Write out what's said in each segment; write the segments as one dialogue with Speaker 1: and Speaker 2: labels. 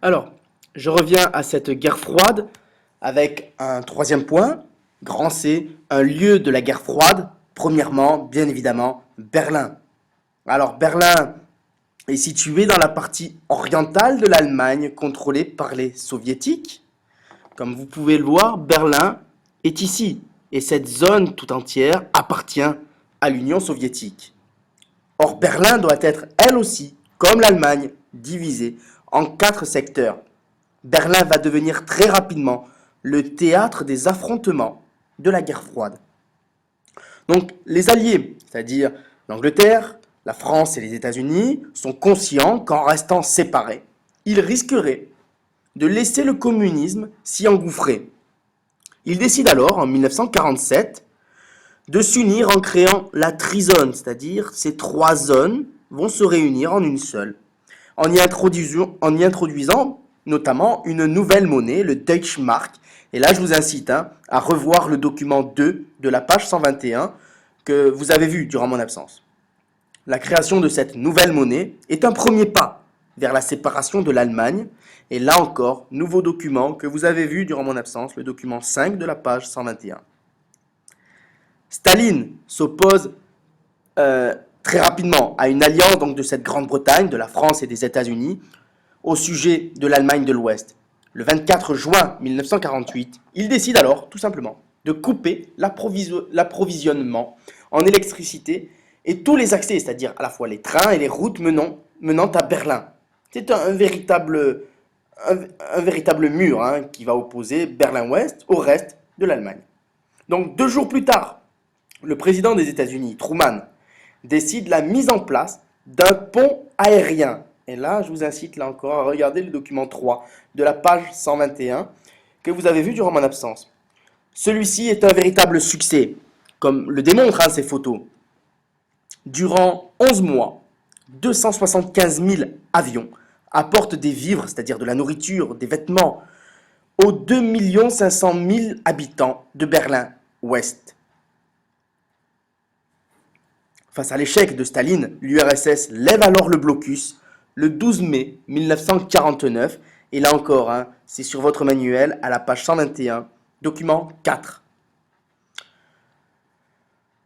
Speaker 1: Alors, je reviens à cette guerre froide avec un troisième point, grand C, un lieu de la guerre froide. Premièrement, bien évidemment, Berlin. Alors, Berlin est situé dans la partie orientale de l'Allemagne contrôlée par les soviétiques. Comme vous pouvez le voir, Berlin est ici et cette zone tout entière appartient à l'Union soviétique. Or, Berlin doit être elle aussi, comme l'Allemagne, divisée en 4 secteurs. Berlin va devenir très rapidement le théâtre des affrontements de la guerre froide. Donc les alliés, c'est-à-dire l'Angleterre, la France et les États-Unis, sont conscients qu'en restant séparés, ils risqueraient de laisser le communisme s'y engouffrer. Ils décident alors, en 1947, de s'unir en créant la trizone, c'est-à-dire ces 3 zones vont se réunir en une seule, en y introduisant notamment une nouvelle monnaie, le Deutschmark. Et là, je vous incite à revoir le document 2 de la page 121 que vous avez vu durant mon absence. La création de cette nouvelle monnaie est un premier pas vers la séparation de l'Allemagne. Et là encore, nouveau document que vous avez vu durant mon absence, le document 5 de la page 121. Staline s'oppose très rapidement à une alliance donc, de cette Grande-Bretagne, de la France et des États-Unis au sujet de l'Allemagne de l'Ouest. Le 24 juin 1948, il décide alors, tout simplement, de couper l'approvisionnement en électricité et tous les accès, c'est-à-dire à la fois les trains et les routes menant à Berlin. C'est un véritable mur qui va opposer Berlin-Ouest au reste de l'Allemagne. Donc 2 jours plus tard, le président des États-Unis, Truman, décide la mise en place d'un pont aérien. Et là, je vous incite là encore à regarder le document 3 de la page 121 que vous avez vu durant mon absence. Celui-ci est un véritable succès, comme le démontrent ces photos. Durant 11 mois, 275 000 avions apportent des vivres, c'est-à-dire de la nourriture, des vêtements, aux 2 500 000 habitants de Berlin-Ouest. Face à l'échec de Staline, l'URSS lève alors le blocus le 12 mai 1949. Et là encore, c'est sur votre manuel à la page 121, document 4.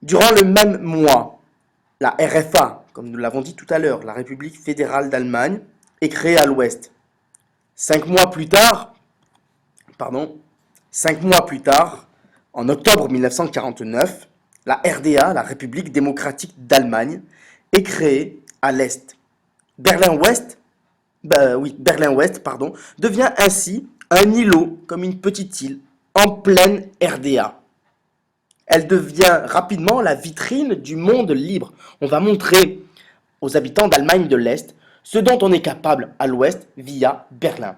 Speaker 1: Durant le même mois, la RFA, comme nous l'avons dit tout à l'heure, la République fédérale d'Allemagne, est créée à l'ouest. 5 mois plus tard, en octobre 1949, la RDA, la République démocratique d'Allemagne, est créée à l'est. Berlin-Ouest devient ainsi un îlot, comme une petite île, en pleine RDA. Elle devient rapidement la vitrine du monde libre. On va montrer aux habitants d'Allemagne de l'Est ce dont on est capable à l'Ouest via Berlin.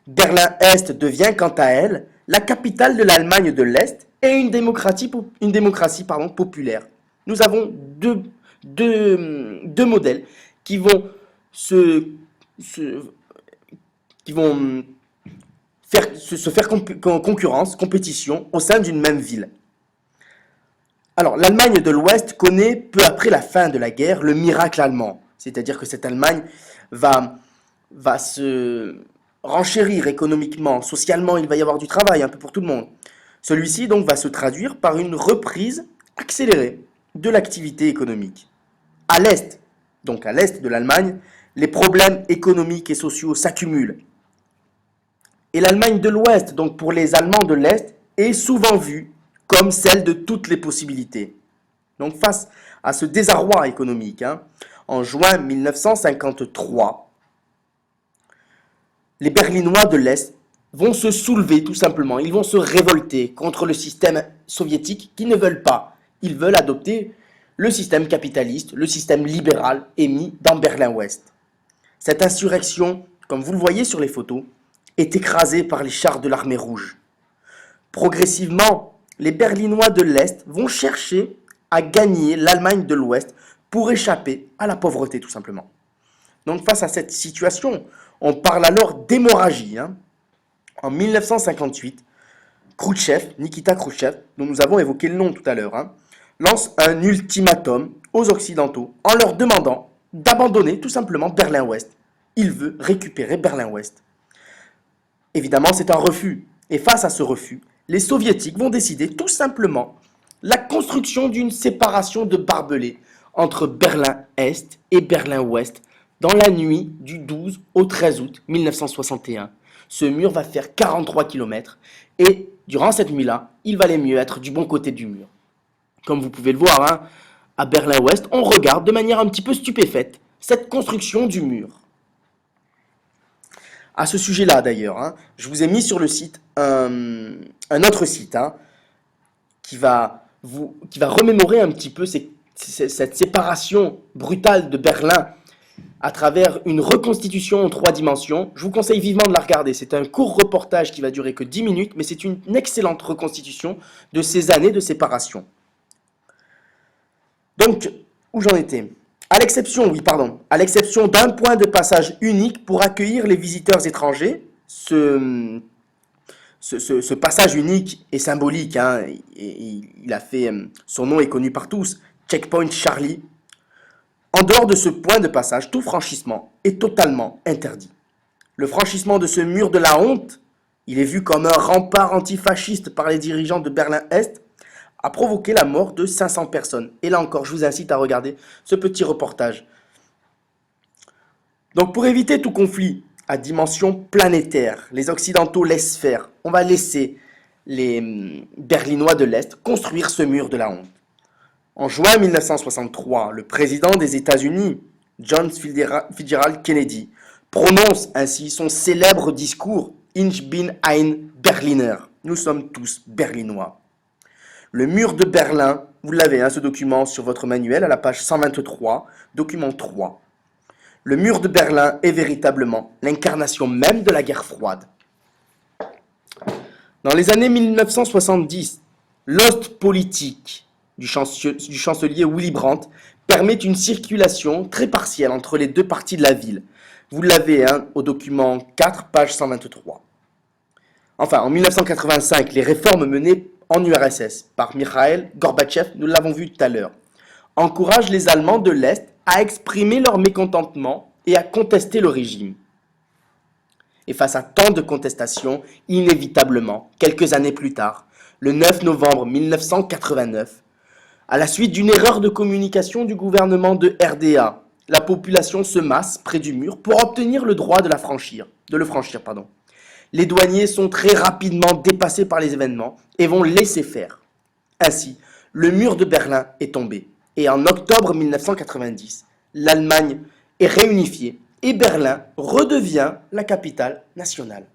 Speaker 1: Berlin-Est devient quant à elle la capitale de l'Allemagne de l'Est et une démocratie populaire. Nous avons deux modèles qui vont se faire compétition au sein d'une même ville. Alors, l'Allemagne de l'Ouest connaît peu après la fin de la guerre le miracle allemand, c'est-à-dire que cette Allemagne va se renchérir économiquement, socialement, il va y avoir du travail un peu pour tout le monde. Celui-ci donc va se traduire par une reprise accélérée de l'activité économique. À l'Est, donc à l'Est de l'Allemagne, les problèmes économiques et sociaux s'accumulent. Et l'Allemagne de l'Ouest, donc pour les Allemands de l'Est, est souvent vue comme celle de toutes les possibilités. Donc face à ce désarroi économique, en juin 1953, les Berlinois de l'Est vont se soulever tout simplement, ils vont se révolter contre le système soviétique qu'ils ne veulent pas. Ils veulent adopter le système capitaliste, le système libéral émis dans Berlin-Ouest. Cette insurrection, comme vous le voyez sur les photos, est écrasée par les chars de l'armée rouge. Progressivement, les Berlinois de l'Est vont chercher à gagner l'Allemagne de l'Ouest pour échapper à la pauvreté tout simplement. Donc face à cette situation, on parle alors d'hémorragie. En 1958, Nikita Khrouchtchev, dont nous avons évoqué le nom tout à l'heure, lance un ultimatum aux Occidentaux en leur demandant d'abandonner tout simplement Berlin-Ouest Il veut récupérer Berlin-Ouest. Évidemment, c'est un refus. Et face à ce refus, les soviétiques vont décider tout simplement la construction d'une séparation de barbelés entre Berlin-Est et Berlin-Ouest dans la nuit du 12 au 13 août 1961. Ce mur va faire 43 km et durant cette nuit-là, il valait mieux être du bon côté du mur. Comme vous pouvez le voir, hein, à Berlin-Ouest, on regarde de manière un petit peu stupéfaite cette construction du mur. À ce sujet-là d'ailleurs, hein, je vous ai mis sur le site un autre site hein, qui va remémorer un petit peu cette séparation brutale de Berlin à travers une reconstitution en 3 dimensions. Je vous conseille vivement de la regarder. C'est un court reportage qui va durer que 10 minutes, mais c'est une excellente reconstitution de ces années de séparation. Donc, où j'en étais? À l'exception d'un point de passage unique pour accueillir les visiteurs étrangers, ce passage unique est symbolique, hein, et il a fait, son nom est connu par tous, Checkpoint Charlie. En dehors de ce point de passage, tout franchissement est totalement interdit. Le franchissement de ce mur de la honte, il est vu comme un rempart antifasciste par les dirigeants de Berlin-Est, a provoqué la mort de 500 personnes. Et là encore, je vous incite à regarder ce petit reportage. Donc pour éviter tout conflit à dimension planétaire, les Occidentaux laissent faire. On va laisser les Berlinois de l'Est construire ce mur de la honte. En juin 1963, le président des États-Unis, John Fitzgerald Kennedy, prononce ainsi son célèbre discours « Ich bin ein Berliner ». Nous sommes tous Berlinois. Le mur de Berlin, vous l'avez, hein, ce document sur votre manuel à la page 123, document 3. Le mur de Berlin est véritablement l'incarnation même de la guerre froide. Dans les années 1970, l'Ostpolitik du chancelier Willy Brandt permet une circulation très partielle entre les deux parties de la ville. Vous l'avez hein, au document 4, page 123. Enfin, en 1985, les réformes menées en URSS par Mikhail Gorbatchev, nous l'avons vu tout à l'heure, encouragent les Allemands de l'Est à exprimer leur mécontentement et à contester le régime. Et face à tant de contestations, inévitablement, quelques années plus tard, le 9 novembre 1989, à la suite d'une erreur de communication du gouvernement de RDA, la population se masse près du mur pour obtenir le droit de le franchir. Les douaniers sont très rapidement dépassés par les événements et vont laisser faire. Ainsi, le mur de Berlin est tombé. Et en octobre 1990, l'Allemagne est réunifiée et Berlin redevient la capitale nationale.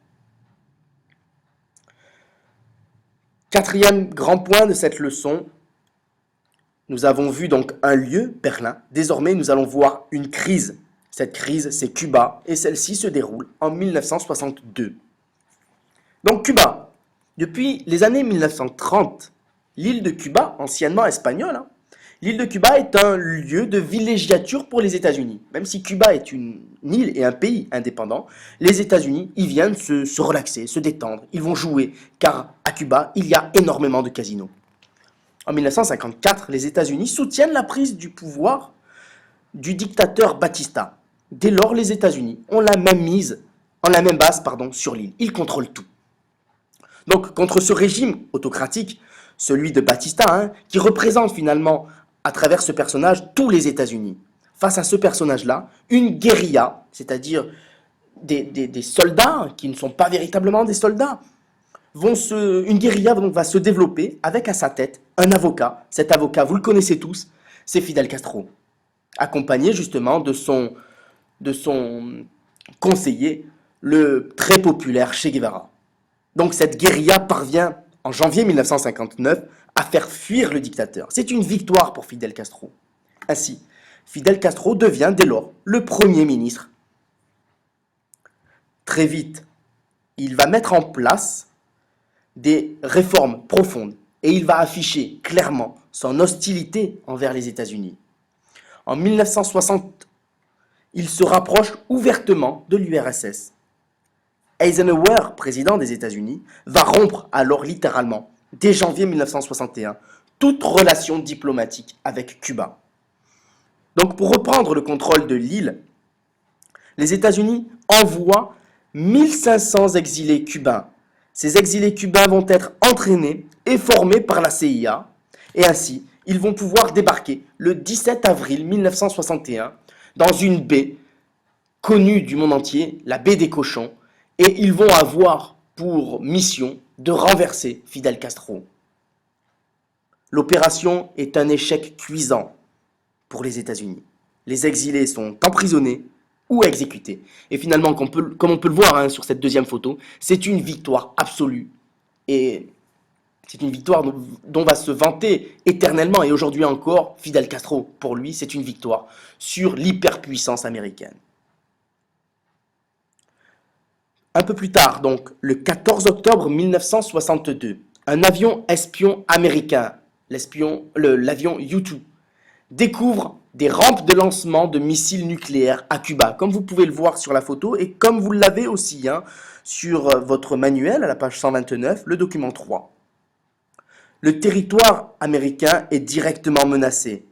Speaker 1: Quatrième grand point de cette leçon, nous avons vu donc un lieu, Berlin. Désormais, nous allons voir une crise. Cette crise, c'est Cuba et celle-ci se déroule en 1962. Donc Cuba, depuis les années 1930, l'île de Cuba, anciennement espagnole, hein, l'île de Cuba est un lieu de villégiature pour les États-Unis. Même si Cuba est une île et un pays indépendant, les États-Unis y viennent se relaxer, se détendre. Ils vont jouer, car à Cuba, il y a énormément de casinos. En 1954, les États-Unis soutiennent la prise du pouvoir du dictateur Batista. Dès lors, les États-Unis ont la même base sur l'île. Ils contrôlent tout. Donc, contre ce régime autocratique, celui de Batista, hein, qui représente finalement, à travers ce personnage, tous les États-Unis. Face à ce personnage-là, une guérilla, c'est-à-dire des soldats qui ne sont pas véritablement des soldats, une guérilla donc, va se développer avec à sa tête un avocat. Cet avocat, vous le connaissez tous, c'est Fidel Castro, accompagné justement de son conseiller, le très populaire Che Guevara. Donc cette guérilla parvient en janvier 1959 à faire fuir le dictateur. C'est une victoire pour Fidel Castro. Ainsi, Fidel Castro devient dès lors le premier ministre. Très vite, il va mettre en place des réformes profondes et il va afficher clairement son hostilité envers les États-Unis. En 1960, il se rapproche ouvertement de l'URSS. Eisenhower, président des États-Unis, va rompre alors littéralement, dès janvier 1961, toute relation diplomatique avec Cuba. Donc pour reprendre le contrôle de l'île, Les États-Unis envoient 1500 exilés cubains. Ces exilés cubains vont être entraînés et formés par la CIA et ainsi, ils vont pouvoir débarquer le 17 avril 1961 dans une baie connue du monde entier, la baie des Cochons, et ils vont avoir pour mission de renverser Fidel Castro. L'opération est un échec cuisant pour les États-Unis. Les exilés sont emprisonnés ou exécutés. Et finalement, comme on peut le voir sur cette deuxième photo, c'est une victoire absolue. Et c'est une victoire dont va se vanter éternellement. Et aujourd'hui encore, Fidel Castro, pour lui, c'est une victoire sur l'hyperpuissance américaine. Un peu plus tard, donc, le 14 octobre 1962, un avion espion américain, l'avion U-2, découvre des rampes de lancement de missiles nucléaires à Cuba, comme vous pouvez le voir sur la photo et comme vous l'avez aussi sur votre manuel à la page 129, le document 3. Le territoire américain est directement menacé.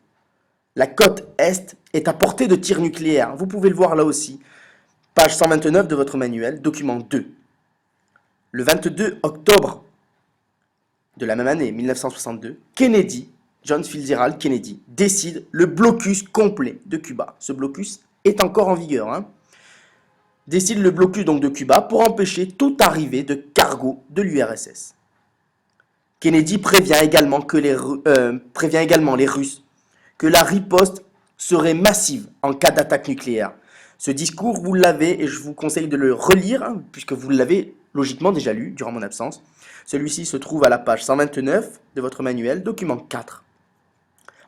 Speaker 1: La côte Est est à portée de tirs nucléaires. Vous pouvez le voir là aussi. Page 129 de votre manuel, document 2. Le 22 octobre de la même année, 1962, John Fitzgerald Kennedy, décide le blocus complet de Cuba. Ce blocus est encore en vigueur. Décide le blocus donc de Cuba pour empêcher toute arrivée de cargo de l'URSS. Kennedy prévient également les Russes que la riposte serait massive en cas d'attaque nucléaire. Ce discours, vous l'avez, et je vous conseille de le relire, puisque vous l'avez logiquement déjà lu durant mon absence. Celui-ci se trouve à la page 129 de votre manuel, document 4.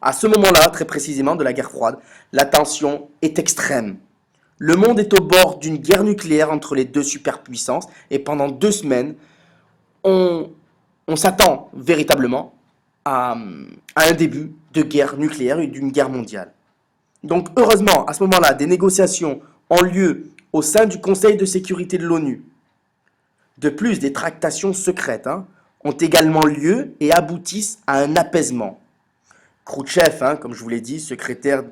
Speaker 1: À ce moment-là, très précisément de la guerre froide, la tension est extrême. Le monde est au bord d'une guerre nucléaire entre les deux superpuissances, et pendant 2 semaines, on s'attend véritablement à un début de guerre nucléaire et d'une guerre mondiale. Donc heureusement, à ce moment-là, des négociations ont lieu au sein du Conseil de sécurité de l'ONU. De plus, des tractations secrètes ont également lieu et aboutissent à un apaisement. Khrouchtchev, comme je vous l'ai dit, secrétaire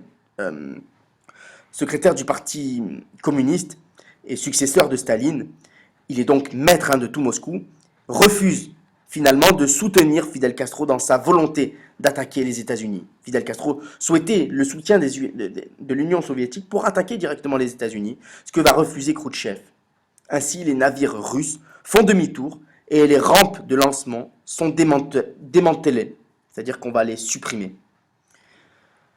Speaker 1: du Parti communiste et successeur de Staline, il est donc maître de tout Moscou, refuse finalement de soutenir Fidel Castro dans sa volonté d'attaquer les États-Unis. Fidel Castro souhaitait le soutien de l'Union soviétique pour attaquer directement les États-Unis, ce que va refuser Khrouchtchev. Ainsi, les navires russes font demi-tour et les rampes de lancement sont démantelées, c'est-à-dire qu'on va les supprimer.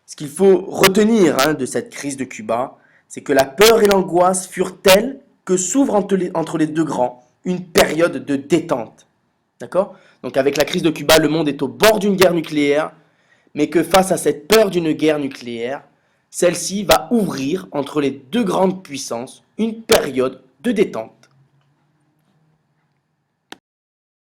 Speaker 1: Ce qu'il faut retenir de cette crise de Cuba, c'est que la peur et l'angoisse furent telles que s'ouvre entre les deux grands une période de détente. D'accord ? Donc avec la crise de Cuba, le monde est au bord d'une guerre nucléaire, mais que face à cette peur d'une guerre nucléaire, celle-ci va ouvrir entre les deux grandes puissances une période de détente.